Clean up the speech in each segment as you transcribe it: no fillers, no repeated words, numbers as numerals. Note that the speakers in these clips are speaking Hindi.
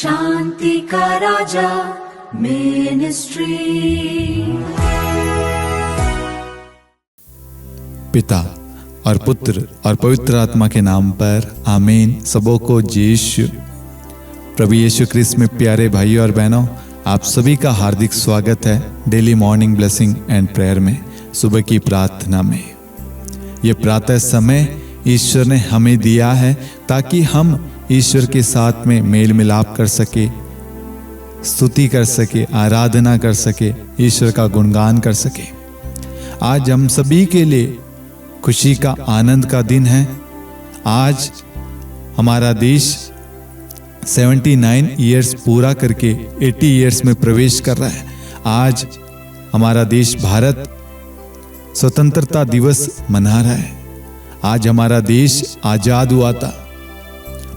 शांति का राजा मिनिस्ट्री। पिता और पुत्र और पवित्र आत्मा के नाम पर आमीन। सबों को यीशु प्रभु यीशु क्रिस्त में प्यारे भाइयों और बहनों, आप सभी का हार्दिक स्वागत है daily morning blessing and prayer में, सुबह की प्रार्थना में। ये प्रातः समय ईश्वर ने हमें दिया है ताकि हम ईश्वर के साथ में मेल मिलाप कर सके, स्तुति कर सके, आराधना कर सके, ईश्वर का गुणगान कर सके। आज हम सभी के लिए खुशी का, आनंद का दिन है। आज हमारा देश 79 ईयर्स पूरा करके 80 ईयर्स में प्रवेश कर रहा है। आज हमारा देश भारत स्वतंत्रता दिवस मना रहा है। आज हमारा देश आजाद हुआ था।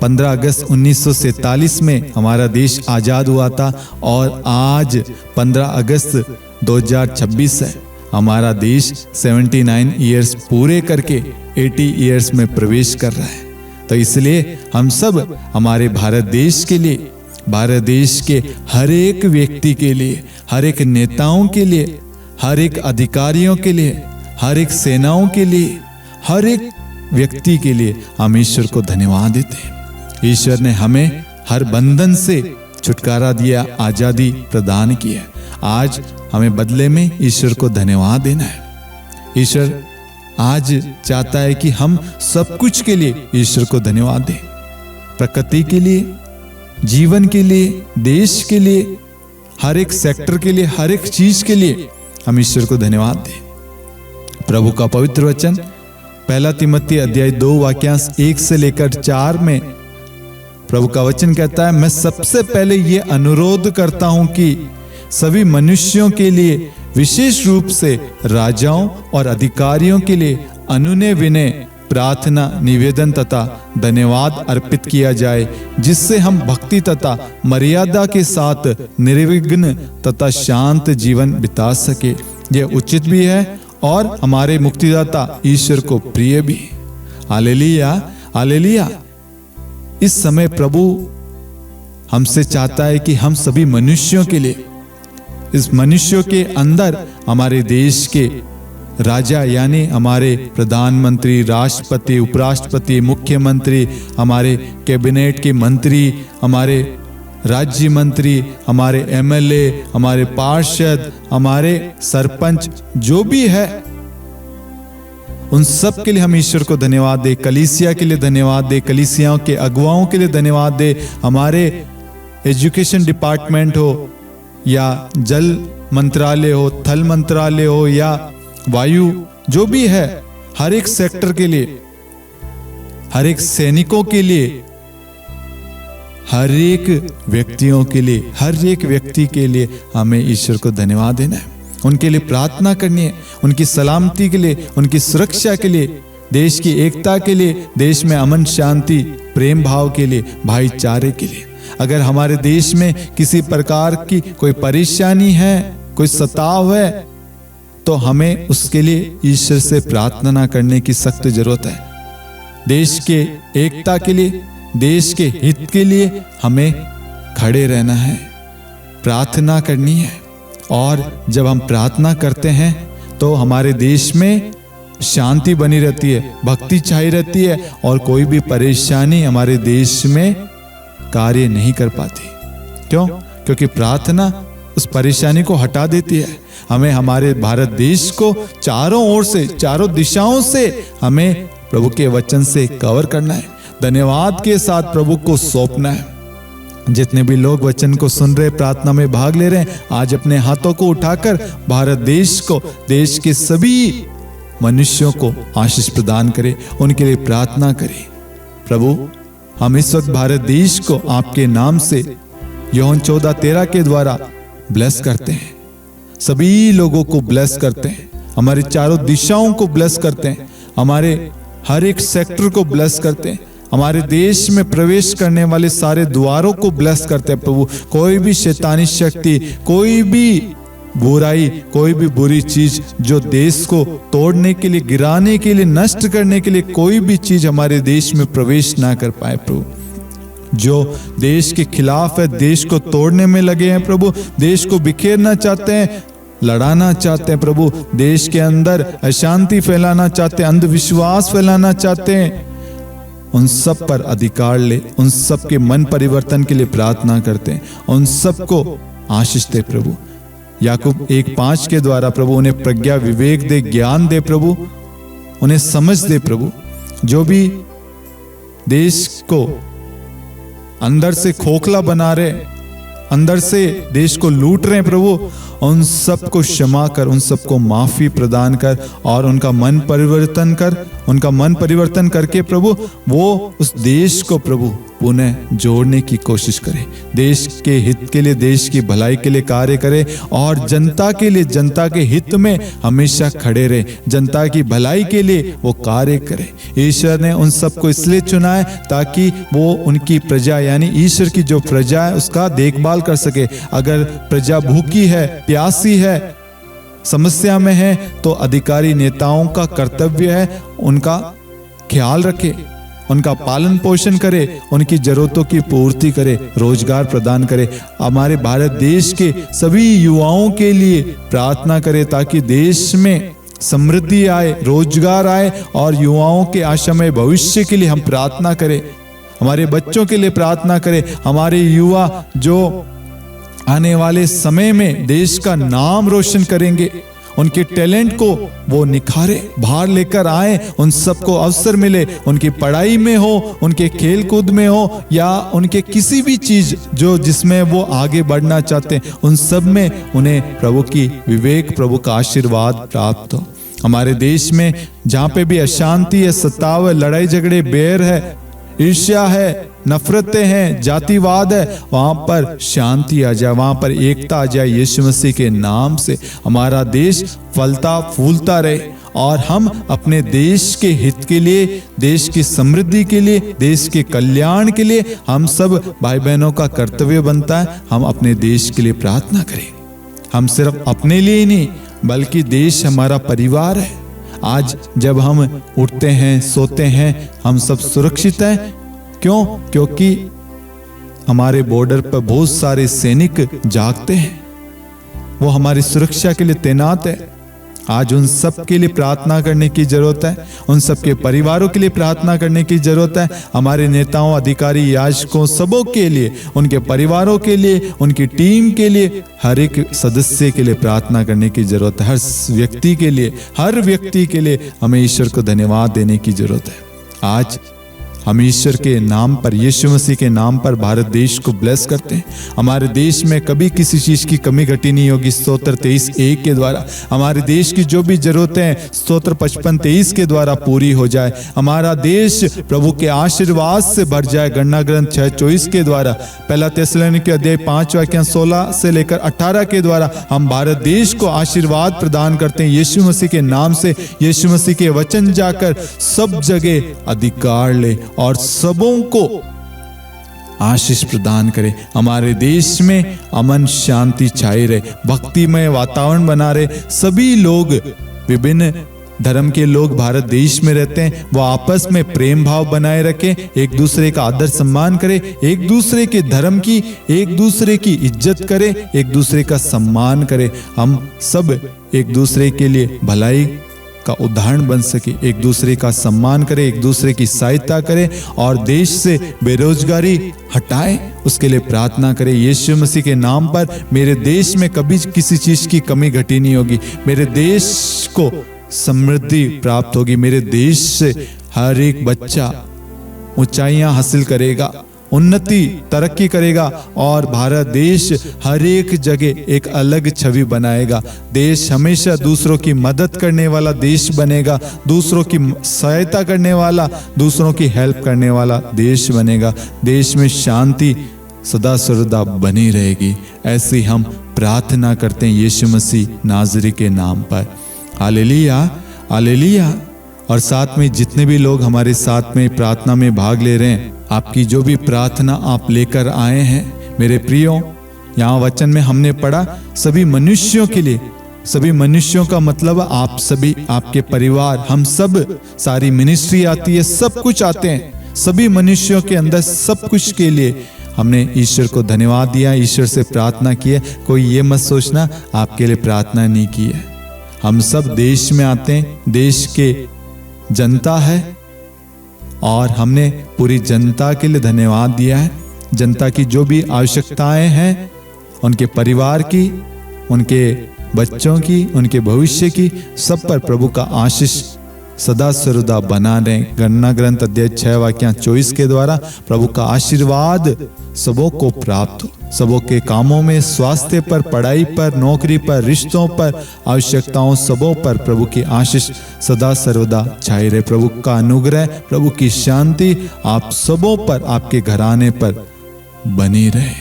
15 अगस्त 1947 में हमारा देश आजाद हुआ था और आज 15 अगस्त 2026 है। हमारा देश 79 ईयर्स पूरे करके 80 ईयर्स में प्रवेश कर रहा है। तो इसलिए हम सब हमारे भारत देश के लिए, भारत देश के हर एक व्यक्ति के लिए, हर एक नेताओं के लिए, हर एक अधिकारियों के लिए, हर एक सेनाओं के लिए, हर एक व्यक्ति के लिए हम ईश्वर को धन्यवाद देते हैं। ईश्वर ने हमें हर बंधन से छुटकारा दिया, आजादी प्रदान की है। आज हमें बदले में ईश्वर को धन्यवाद देना है। ईश्वर आज चाहता है कि हम सब कुछ के लिए ईश्वर को धन्यवाद दें। प्रकृति के लिए, जीवन के लिए, देश के लिए, हर एक सेक्टर के लिए, हर एक चीज के लिए हम ईश्वर को धन्यवाद दें। प्रभु का पवित्र वचन 1 तिमोथी अध्याय 2 वाक्यांश 1 से लेकर 4 में प्रभु का वचन कहता है, मैं सबसे पहले ये अनुरोध करता हूं कि सभी मनुष्यों के लिए, विशेष रूप से राजाओं और अधिकारियों के लिए अनुनय विनय, प्रार्थना, निवेदन तथा धन्यवाद अर्पित किया जाए, जिससे हम भक्ति तथा मर्यादा के साथ निर्विघ्न तथा शांत जीवन बिता सके। यह उचित भी है और हमारे मुक्तिदाता ईश्वर को प्रिय भी। Hallelujah, hallelujah. इस समय प्रभु हमसे चाहता है कि हम सभी मनुष्यों के लिए, इस मनुष्यों के अंदर हमारे देश के राजा यानी हमारे प्रधानमंत्री, राष्ट्रपति, उपराष्ट्रपति, मुख्यमंत्री, हमारे कैबिनेट के मंत्री, हमारे राज्य मंत्री, हमारे एमएलए, हमारे पार्षद, हमारे सरपंच, जो भी है, उन सब के लिए हम ईश्वर को धन्यवाद दे। कलीसिया के लिए धन्यवाद दे, कलीसियाओं के अगुवाओं के लिए धन्यवाद दे। हमारे एजुकेशन डिपार्टमेंट हो या जल मंत्रालय हो, थल मंत्रालय हो या वायु, जो भी है, हर एक सेक्टर के लिए, हर एक सैनिकों के लिए, हर एक व्यक्तियों के लिए, हर एक व्यक्ति के लिए हमें ईश्वर को धन्यवाद देना है। उनके लिए प्रार्थना करनी है, उनकी सलामती के लिए, उनकी सुरक्षा के लिए, देश की एकता के लिए, देश में अमन शांति प्रेम भाव के लिए, भाईचारे के लिए। अगर हमारे देश में किसी प्रकार की कोई परेशानी है, कोई सताव है, तो हमें उसके लिए ईश्वर से प्रार्थना करने की सख्त जरूरत है। देश के एकता के लिए, देश के हित के लिए हमें खड़े रहना है, प्रार्थना करनी है। और जब हम प्रार्थना करते हैं तो हमारे देश में शांति बनी रहती है, भक्ति छाई रहती है और कोई भी परेशानी हमारे देश में कार्य नहीं कर पाती। क्यों? क्योंकि प्रार्थना उस परेशानी को हटा देती है। हमें हमारे भारत देश को चारों ओर से, चारों दिशाओं से हमें प्रभु के वचन से कवर करना है, धन्यवाद के साथ प्रभु को सौंपना है। जितने भी लोग वचन को सुन रहे, प्रार्थना में भाग ले रहे हैं, आज अपने हाथों को उठाकर भारत देश को, देश के सभी मनुष्यों को आशीष प्रदान करें, उनके लिए प्रार्थना करें। प्रभु, हम इस वक्त भारत देश को आपके नाम से यूहन्ना 14:13 के द्वारा ब्लेस करते हैं। सभी लोगों को ब्लेस करते हैं, हमारे चारों दिशाओं को ब्लेस करते हैं, हमारे हर एक सेक्टर को ब्लेस करते हैं, हमारे देश में प्रवेश करने वाले सारे द्वारों को ब्लेस करते हैं। प्रभु, कोई भी शैतानी शक्ति, कोई भी बुराई, कोई भी बुरी चीज जो देश को तोड़ने के लिए, गिराने के लिए, नष्ट करने के लिए कोई भी चीज हमारे देश में प्रवेश ना कर पाए। प्रभु, जो देश के खिलाफ है, देश को तोड़ने में लगे हैं प्रभु, देश को बिखेरना चाहते हैं, लड़ाना चाहते हैं प्रभु, देश के अंदर अशांति फैलाना चाहते हैं, अंधविश्वास फैलाना चाहते हैं, उन सब पर अधिकार ले, उन सब के मन परिवर्तन के लिए प्रार्थना करते हैं, उन सब को आशीष दे प्रभु। याकूब 1:5 के द्वारा प्रभु उन्हें प्रज्ञा, विवेक दे, ज्ञान दे प्रभु, उन्हें समझ दे प्रभु। जो भी देश को अंदर से खोखला बना रहे, अंदर से देश को लूट रहे हैं प्रभु, उन सबको क्षमा कर, उन सबको माफी प्रदान कर और उनका मन परिवर्तन कर, उनका मन परिवर्तन करके प्रभु वो उस देश को प्रभु पुनः जोड़ने की कोशिश करे, देश के हित के लिए, देश की भलाई के लिए कार्य करे और जनता के लिए, जनता के हित में हमेशा खड़े रहे, जनता की भलाई के लिए वो कार्य करे। ईश्वर ने उन सबको इसलिए चुना है ताकि वो उनकी प्रजा यानी ईश्वर की जो प्रजा है उसका देखभाल कर सके। अगर प्रजा भूखी है, प्यासी है, समस्या में है, तो अधिकारी नेताओं का कर्तव्य है उनका ख्याल रखे, उनका पालन पोषण करे, उनकी जरूरतों की पूर्ति करे, रोजगार प्रदान करे। हमारे भारत देश के सभी युवाओं के लिए प्रार्थना करे ताकि देश में समृद्धि आए, रोजगार आए और युवाओं के आशामय भविष्य के लिए हम प्रार्थना करें। हमारे बच्चों के लिए प्रार्थना करें, हमारे युवा जो आने वाले समय में देश का नाम रोशन करेंगे, उनके टैलेंट को वो निखारे, बाहर लेकर आए, उन सबको अवसर मिले, उनकी पढ़ाई में हो, उनके खेल कूद में हो या उनके किसी भी चीज जो जिसमें वो आगे बढ़ना चाहते हैं, उन सब में उन्हें प्रभु की विवेक, प्रभु का आशीर्वाद प्राप्त हो। हमारे देश में जहाँ पे भी अशांति है, सताव है, लड़ाई झगड़े, बैर है, ईर्ष्या है, नफरतें हैं, जातिवाद है, वहां पर शांति आ जाए, वहां पर एकता आ जाए। यीशु मसीह के नाम से हमारा देश फलता फूलता रहे और हम अपने देश के हित के लिए, देश की समृद्धि के लिए, देश के कल्याण के लिए हम सब भाई बहनों का कर्तव्य बनता है हम अपने देश के लिए प्रार्थना करें। हम सिर्फ अपने लिए ही नहीं बल्कि देश हमारा परिवार है। आज जब हम उठते हैं, सोते हैं, हम सब सुरक्षित हैं। क्यों? क्योंकि हमारे बॉर्डर पर बहुत सारे सैनिक जागते हैं, वो हमारी सुरक्षा के लिए तैनात है। आज उन सब के लिए प्रार्थना करने की जरूरत है, उन सब के परिवारों के लिए प्रार्थना करने की जरूरत है। हमारे नेताओं, अधिकारी, याजकों, सबों के लिए, उनके परिवारों के लिए, उनकी टीम के लिए, हर एक सदस्य के लिए प्रार्थना करने की जरूरत है। हर व्यक्ति के लिए, हर व्यक्ति के लिए हमें ईश्वर को धन्यवाद देने की जरूरत है। आज हम ईश्वर के नाम पर, यीशु मसीह के नाम पर भारत देश को ब्लेस करते हैं। हमारे देश में कभी किसी चीज की कमी घटी नहीं होगी। स्तोत्र 23:1 के द्वारा हमारे देश की जो भी जरूरतें हैं स्तोत्र 55:23 के द्वारा पूरी हो जाए। हमारा देश प्रभु के आशीर्वाद से भर जाए। गणना ग्रंथ 6:24 के द्वारा, पहला थिस्सलुनीके अध्याय 5:16 से लेकर 18 के द्वारा हम भारत देश को आशीर्वाद प्रदान करते हैं यीशु मसीह के नाम से। यीशु मसीह के वचन जाकर सब जगह अधिकार ले और सबों को आशीष प्रदान करे। हमारे देश में अमन शांति छाई रहे, भक्तिमय वातावरण बना रहे। सभी लोग, विभिन्न धर्म के लोग भारत देश में रहते हैं, वो आपस में प्रेम भाव बनाए रखें, एक दूसरे का आदर सम्मान करें, एक दूसरे के धर्म की, एक दूसरे की इज्जत करें, एक दूसरे का सम्मान करें। हम सब एक दूसरे के लिए भलाई का उदाहरण बन सके, एक दूसरे का सम्मान करें, एक दूसरे की सहायता करें और देश से बेरोजगारी हटाएं, उसके लिए प्रार्थना करें। यीशु मसीह के नाम पर मेरे देश में कभी किसी चीज की कमी घटी नहीं होगी। मेरे देश को समृद्धि प्राप्त होगी। मेरे देश से हर एक बच्चा ऊंचाइयां हासिल करेगा, उन्नति, तरक्की करेगा और भारत देश हर एक जगह एक अलग छवि बनाएगा। देश हमेशा दूसरों की मदद करने वाला देश बनेगा, दूसरों की सहायता करने वाला, दूसरों की हेल्प करने वाला देश बनेगा। देश में शांति सदा सर्वदा बनी रहेगी। ऐसी हम प्रार्थना करते हैं यीशु मसीह नाज़री के नाम पर। Hallelujah, hallelujah. और साथ में जितने भी लोग हमारे साथ में प्रार्थना में भाग ले रहे हैं, आपकी जो भी प्रार्थना आप लेकर आए हैं, मेरे प्रियो, यहाँ वचन में हमने पढ़ा सभी मनुष्यों के लिए। सभी मनुष्यों का मतलब आप सभी, आपके परिवार, हम सब, सारी मिनिस्ट्री आती है, सब कुछ आते हैं। सभी मनुष्यों के अंदर सब कुछ के लिए हमने ईश्वर को धन्यवाद दिया, ईश्वर से प्रार्थना की है। कोई ये मत सोचना आपके लिए प्रार्थना नहीं की है। हम सब देश में आते हैं, देश के जनता है और हमने पूरी जनता के लिए धन्यवाद दिया है। जनता की जो भी आवश्यकताएं हैं, उनके परिवार की, उनके बच्चों की, उनके भविष्य की, सब पर प्रभु का आशीष सदा सर्वदा बना रहे। गणना ग्रंथ अध्याय 6 वाक्य 24 के द्वारा प्रभु का आशीर्वाद सबों को प्राप्त हो। सबों के कामों में, स्वास्थ्य पर, पढ़ाई पर, नौकरी पर, रिश्तों पर, आवश्यकताओं सबों पर प्रभु की आशीष सदा सर्वदा छाई रहे। प्रभु का अनुग्रह, प्रभु की शांति आप सबों पर, आपके घराने पर बनी रहे।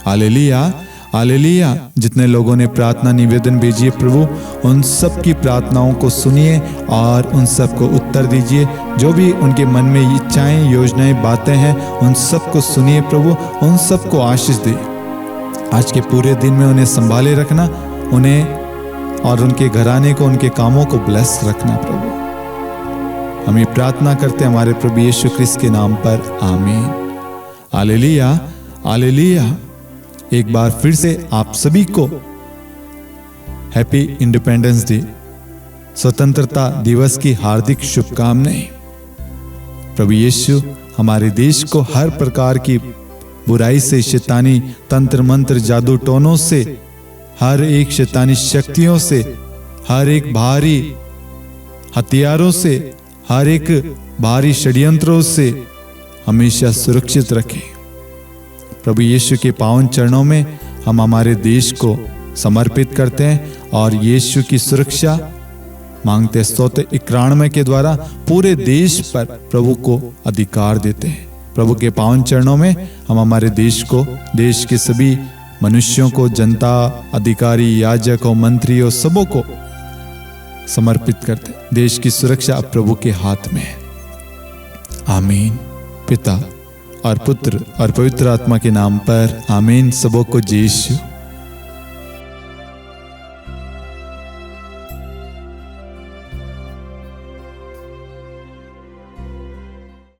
Hallelujah, hallelujah. जितने लोगों ने प्रार्थना निवेदन भेजिए प्रभु, उन सब की प्रार्थनाओं को सुनिए और उन सब को उत्तर दीजिए। जो भी उनके मन में इच्छाएं, योजनाएं, बातें हैं, उन सब को सुनिए प्रभु, उन सब को आशीष दे। आज के पूरे दिन में उन्हें संभाले रखना, उन्हें और उनके घराने को, उनके कामों को ब्लेस रखना प्रभु। हम ये प्रार्थना करते हमारे प्रभु यीशु क्रिस्त के नाम पर, आमीन। Hallelujah, hallelujah. एक बार फिर से आप सभी को हैप्पी इंडिपेंडेंस डे, स्वतंत्रता दिवस की हार्दिक शुभकामनाएं। प्रभु यीशु हमारे देश को हर प्रकार की बुराई से, शैतानी तंत्र मंत्र, जादू टोनों से, हर एक शैतानी शक्तियों से, हर एक भारी हथियारों से, हर एक भारी षड्यंत्रों से हमेशा सुरक्षित रखे। प्रभु यीशु के पावन चरणों में हम हमारे देश को समर्पित करते हैं और यीशु की सुरक्षा मांगते। स्तोत्र 91 के द्वारा पूरे देश पर प्रभु को अधिकार देते हैं। प्रभु के पावन चरणों में हम हमारे देश को, देश के सभी मनुष्यों को, जनता, अधिकारी, याजक और मंत्री और सबों को समर्पित करते हैं। देश की सुरक्षा अब प्रभु के हाथ में है। आमीन। पिता और पुत्र और पवित्र आत्मा के नाम पर, आमीन। सबों को जय यीशु।